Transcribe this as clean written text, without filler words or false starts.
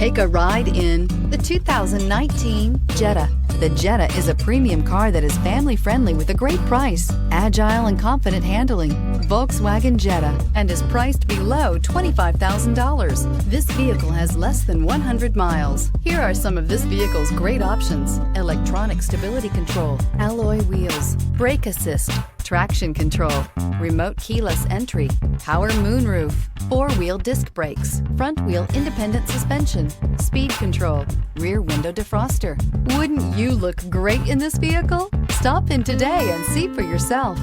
Take a ride in the 2019 Jetta. The Jetta is a premium car that is family-friendly with a great price, agile and confident handling. Volkswagen Jetta, and is priced below $25,000. This vehicle has less than 100 miles. Here are some of this vehicle's great options: electronic stability control, alloy wheels, brake assist, traction control, remote keyless entry, power moonroof, four-wheel disc brakes, front-wheel independent suspension, speed control, rear window defroster. Wouldn't you look great in this vehicle? Stop in today and see for yourself.